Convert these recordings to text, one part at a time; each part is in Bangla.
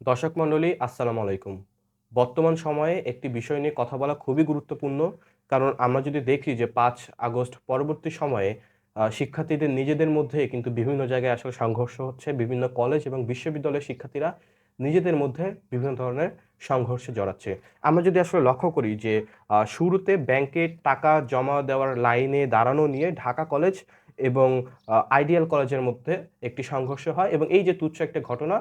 দর্শক মণ্ডলী আসসালামু আলাইকুম। বর্তমান সময়ে একটি বিষয় নিয়ে কথা বলা খুবই গুরুত্বপূর্ণ। কারণ আমরা যদি দেখি যে ৫ আগস্ট পরবর্তী সময়ে শিক্ষার্থীদের নিজেদের মধ্যে কিন্তু বিভিন্ন জায়গায় আসলে সংঘর্ষ হচ্ছে। বিভিন্ন কলেজ এবং বিশ্ববিদ্যালয়ের শিক্ষার্থীরা নিজেদের মধ্যে বিভিন্ন ধরনের সংঘর্ষে জড়াচ্ছে। আমরা যদি আসলে লক্ষ্য করি যে শুরুতে ব্যাংকে টাকা জমা দেওয়ার লাইনে দাঁড়ানো নিয়ে ঢাকা কলেজ এবং আইডিয়াল কলেজের মধ্যে একটি সংঘর্ষ হয় এবং এই যে তুচ্ছ একটা ঘটনা,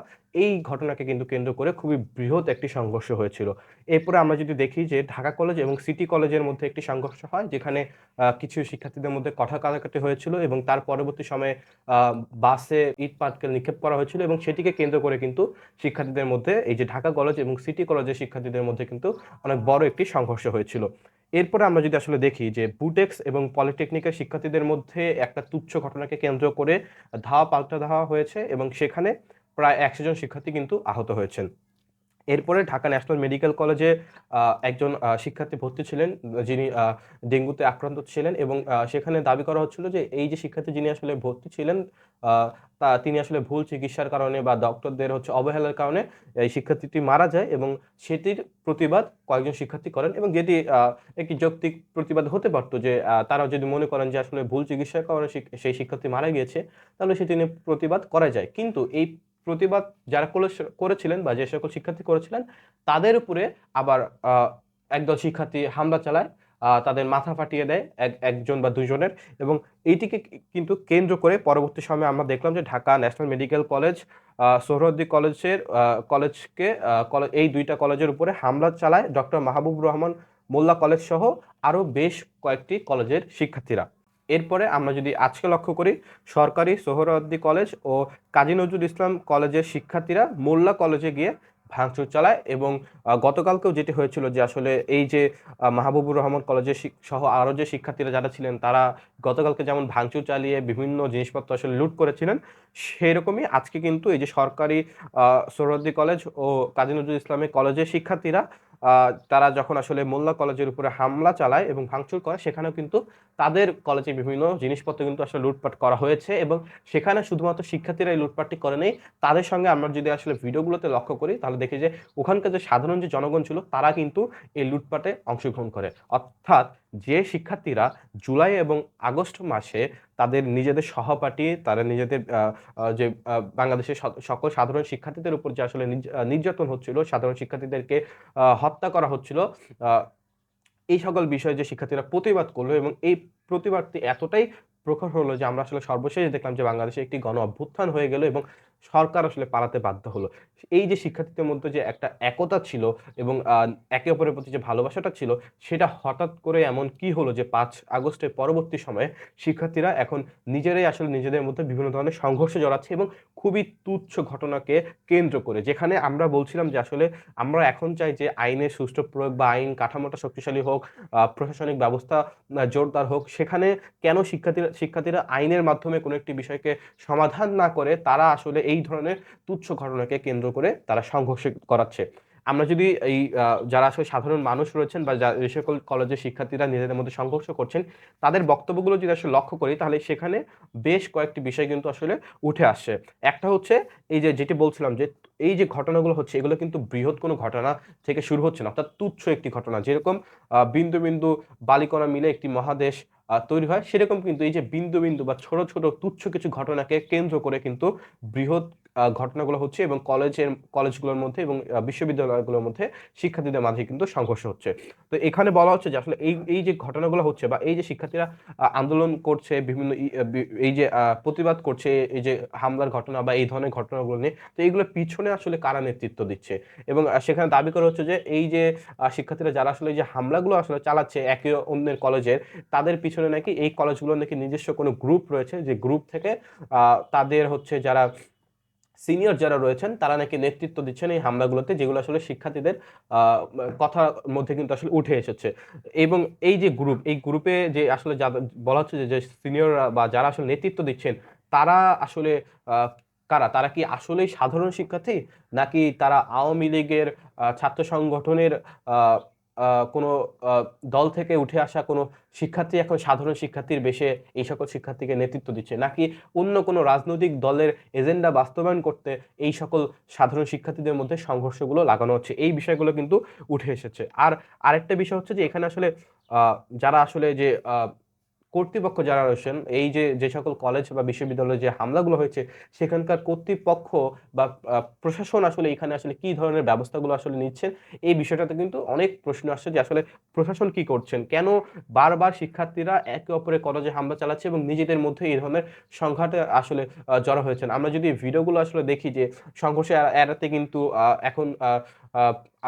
এই ঘটনাকে কিন্তু কেন্দ্র করে খুবই বৃহৎ একটি সংঘর্ষ হয়েছিল। এরপরে আমরা যদি দেখি যে ঢাকা কলেজ এবং সিটি কলেজের মধ্যে একটি সংঘর্ষ হয় যেখানে কিছু শিক্ষার্থীদের মধ্যে কথা কাটাকাটি হয়েছিল এবং তার পরবর্তী সময়ে আ বাসে ইট-পাটকেল নিক্ষেপ করা হয়েছিল এবং সেটিকে কেন্দ্র করে কিন্তু শিক্ষার্থীদের মধ্যে এই যে ঢাকা কলেজ এবং সিটি কলেজের শিক্ষার্থীদের মধ্যে কিন্তু অনেক বড় একটি সংঘর্ষ হয়েছিল। এরপরে আমরা যদি আসলে দেখি যে বুটেক্স এবং পলিটেকনিকের শিক্ষার্থীদের মধ্যে একটা তুচ্ছ ঘটনাকে কেন্দ্র করে ধাওয়া পাল্টা ধাওয়া হয়েছে এবং সেখানে প্রায় ১০০ জন শিক্ষার্থী কিন্তু আহত হয়েছেন। এরপরে ঢাকা ন্যাশনাল মেডিকেল কলেজে একজন শিক্ষার্থী ভর্তি ছিলেন যিনি ডেঙ্গুতে আক্রান্ত ছিলেন এবং সেখানে দাবি করা হচ্ছিল যে এই যে শিক্ষার্থী যিনি আসলে ভর্তি ছিলেন আ তিনি আসলে ভুল চিকিৎসার কারণে বা ডক্টরদের অবহেলার কারণে এই শিক্ষার্থীটি মারা যায় এবং সেটির প্রতিবাদ কয়েকজন শিক্ষার্থী করেন এবং যেটি একটি যৌক্তিক প্রতিবাদ হতে পারত যে তারা যদি মনে করেন যে আসলে ভুল চিকিৎসার কারণে সেই শিক্ষার্থী মারা গিয়েছে তাহলে সেটি নিয়ে প্রতিবাদ করা যায়। কিন্তু এই প্রতিবাদ যারা করেছিলেন বা যে সকল শিক্ষার্থী করেছিলেন, তাদের উপরে আবার আ একদল শিক্ষার্থী হামলা চালায়। তাদের মাথা ফাটিয়ে দেয় একজন বা ২ জনের এবং এইটিকে কিন্তু কেন্দ্র করে পরবর্তী সময়ে আমরা দেখলাম যে Dhaka national medical college, Suhrawardy কলেজের কলেজকে এই ২ টা কলেজের উপরে হামলা চালায় ডক্টর মাহবুবুর রহমান মোল্লা কলেজসহ আরো বেশ কয়েকটি কলেজের শিক্ষার্থীরা। এরপরে আমরা যদি আজকে লক্ষ্য করি, সরকারি সোহরাওয়ার্দী কলেজ ও কাজী নজরুল ইসলাম কলেজের শিক্ষার্থীরা মোল্লা কলেজে গিয়ে ভাঙচুর চালায় এবং গতকালকেও যেটি হয়েছিল যে আসলে এই যে মাহবুবুর রহমান কলেজের সহ আরো যে শিক্ষার্থীরা যারা ছিলেন তারা গতকালকে যেমন ভাঙচুর চালিয়ে বিভিন্ন জিনিসপত্র আসলে লুট করেছিলেন, সেরকমই আজকে কিন্তু এই যে সরকারি আ সোহরাওয়ার্দী কলেজ ও কাজী নজরুল ইসলামের কলেজের শিক্ষার্থীরা আ তারা যখন আসলে মোল্লা কলেজের উপরে হামলা চালায় এবং ভাঙচুর করে সেখানেও কিন্তু তাদের কলেজে বিভিন্ন জিনিসপত্র কিন্তু আসলে লুটপাট করা হয়েছে এবং সেখানে শুধুমাত্র শিক্ষার্থীরা এই লুটপাটটি করে নাই। তাদের সঙ্গে আমরা যদি আসলে ভিডিওগুলোতে লক্ষ্য করি তাহলে দেখি যে ওখানকার যে সাধারণ যে জনগণ ছিল তারা কিন্তু এই লুটপাটে অংশগ্রহণ করে। অর্থাৎ যে শিক্ষার্থীরা জুলাই এবং আগস্ট মাসে তাদের নিজেদের সহপাঠী, তারা নিজেদের আ আ যে বাংলাদেশের সকল সাধারণ শিক্ষার্থীদের উপর যে আসলে নির্যাতন হচ্ছিল, সাধারণ শিক্ষার্থীদেরকে হত্যা করা হচ্ছিল, আ এই সকল বিষয়ে যে শিক্ষার্থীরা প্রতিবাদ করলো এবং এই প্রতিবাদটি এতটাই প্রখর হলো যে আমরা আসলে সর্বশেষ দেখলাম যে বাংলাদেশে একটি গণ-অভ্যুত্থান হয়ে গেল এবং সরকার আসলে পালাতে বাধ্য হলো। এই যে শিক্ষার্থীদের মধ্যে যে একটা একতা ছিল এবং একে অপরের প্রতি যে ভালোবাসাটা ছিল, সেটা হঠাৎ করে এমন কি হলো যে ৫ আগস্টের পরবর্তী সময়ে শিক্ষার্থীরা এখন নিজেরাই আসলে নিজেদের মধ্যে বিভিন্ন ধরনের সংঘর্ষে জড়াচ্ছে এবং খুবই তুচ্ছ ঘটনাকে কেন্দ্র করে। যেখানে আমরা বলছিলাম যে আসলে আমরা এখন চাই যে আইনের সুষ্ঠু প্রয়োগ বা আইন কাঠামোটা শক্তিশালী হোক, প্রশাসনিক ব্যবস্থা জোরদার হোক। সেখানে কেন শিক্ষার্থীরা আইনের মাধ্যমে কোনো একটি বিষয়কে সমাধান না করে তারা আসলে এই ধরনের তুচ্ছ ঘটনাকে কেন্দ্র করে তারা সংঘর্ষ করাচ্ছে। আমরা যদি এই যারা আসলে সাধারণ মানুষ রয়েছেন বা যে সকল কলেজের শিক্ষার্থীরা নিজেদের মধ্যে সংঘর্ষ করছেন, তাদের বক্তব্যগুলো যদি আসলে লক্ষ্য করি তাহলে সেখানে বেশ কয়েকটি বিষয় কিন্তু আসলে উঠে আসছে। একটা হচ্ছে এই যে যেটি বলছিলাম যে এই যে ঘটনাগুলো হচ্ছে এগুলো কিন্তু বৃহৎ কোনো ঘটনা থেকে শুরু হচ্ছে না। অর্থাৎ তুচ্ছ একটি ঘটনা। যেরকম বিন্দু, বিন্দু বালিকণা মিলে একটি মহাদেশ তৈরি হয়। সেরকম কিন্তু এই যে বিন্দু, বিন্দু বা ছোট, ছোট তুচ্ছ কিছু ঘটনাকে কেন্দ্র করে কিন্তু বৃহৎ ঘটনাগুলো হচ্ছে এবং কলেজগুলোর মধ্যে এবং বিশ্ববিদ্যালয়গুলোর মধ্যে শিক্ষার্থীদের মাঝে কিন্তু সংঘর্ষ হচ্ছে। তো এখানে বলা হচ্ছে যে আসলে এই যে ঘটনাগুলো হচ্ছে বা এই যে শিক্ষার্থীরা আন্দোলন করছে বিভিন্ন ই আ বি এই যে প্রতিবাদ করছে এই যে হামলার ঘটনা বা এই ধরনের ঘটনাগুলো নিয়ে, তো এইগুলোর পিছনে আসলে কারা নেতৃত্ব দিচ্ছে? এবং সেখানে দাবি করা হচ্ছে যে এই যে শিক্ষার্থীরা যারা আসলে এই যে হামলাগুলো আসলে চালাচ্ছে একে অন্যের কলেজের, তাদের পিছনে নাকি এই কলেজগুলোর নাকি নিজস্ব কোনো গ্রুপ রয়েছে, যে গ্রুপ থেকে আ তাদের যারা সিনিয়র যারা রয়েছেন তারা নাকি নেতৃত্ব দিচ্ছেন এই হামলাগুলোতে, যেগুলো আসলে শিক্ষার্থীদের আ কথার মধ্যে কিন্তু আসলে উঠে এসেছে। এবং এই যে গ্রুপ, এই গ্রুপে যে আসলে বলা হচ্ছে যে সিনিয়ররা বা যারা আসলে নেতৃত্ব দিচ্ছেন, তারা আসলে আ কারা? তারা কি আসলেই সাধারণ শিক্ষার্থী? নাকি তারা আওয়ামী লীগের ছাত্র সংগঠনের আ আ কোনো আ দল থেকে উঠে আসা কোনো শিক্ষার্থী এখন সাধারণ শিক্ষার্থীর বেশে এই সকল শিক্ষার্থীকে নেতৃত্ব দিচ্ছে? নাকি অন্য কোনো রাজনৈতিক দলের এজেন্ডা বাস্তবায়ন করতে এই সকল সাধারণ শিক্ষার্থীদের মধ্যে সংঘর্ষগুলো লাগানো হচ্ছে? এই বিষয়গুলো কিন্তু উঠে এসেছে। আর আরেকটা বিষয় হচ্ছে যে এখানে আসলে আ যারা আসলে যে কর্তৃপক্ষ যারা রয়েছেন, এই যে সকল কলেজ বা বিশ্ববিদ্যালয়ে যে হামলাগুলো হয়েছে, সেখানকার কর্তৃপক্ষ বা প্রশাসন আসলে এখানে আসলে কি ধরনের ব্যবস্থাগুলো আসলে নিচ্ছেন, এই বিষয়টাতে কিন্তু অনেক প্রশ্ন আসছে যে আসলে প্রশাসন কি করছেন? কেন বারবার শিক্ষার্থীরা একে অপরের কলেজে হামলা চালাচ্ছে এবং নিজেদের মধ্যে এই ধরনের সংঘাতে আসলে জড়ো হয়েছেন? আমরা যদি ভিডিওগুলো আসলে দেখি যে সংঘর্ষ এড়াতে কিন্তু এখন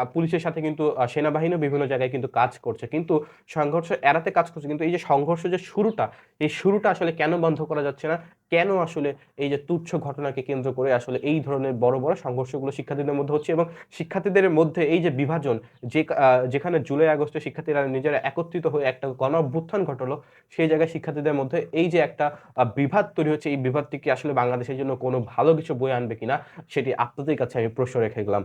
আ পুলিশের সাথে কিন্তু সেনাবাহিনীও বিভিন্ন জায়গায় কিন্তু কাজ করছে। কিন্তু সংঘর্ষ এড়াতে কাজ করছে। কিন্তু এই যে সংঘর্ষ যে শুরুটা, এই শুরুটা আসলে কেন বন্ধ করা যাচ্ছে না? কেন আসলে এই যে তুচ্ছ ঘটনাকে কেন্দ্র করে আসলে এই ধরনের বড়, বড় সংঘর্ষগুলো শিক্ষার্থীদের মধ্যে হচ্ছে এবং শিক্ষার্থীদের মধ্যে এই যে বিভাজন যেখানে জুলাই আগস্টে শিক্ষার্থীরা নিজেরা একত্রিত হয়ে একটা গণ-অভ্যুত্থান ঘটালো, সেই জায়গায় শিক্ষার্থীদের মধ্যে এই যে একটা বিভাদ তৈরি হচ্ছে, এই বিভাদটি কি আসলে বাংলাদেশের জন্য কোনো ভালো কিছু বয়ে আনবে কিনা? সেটি আপনাদের কাছে আমি প্রশ্ন রেখে গেলাম।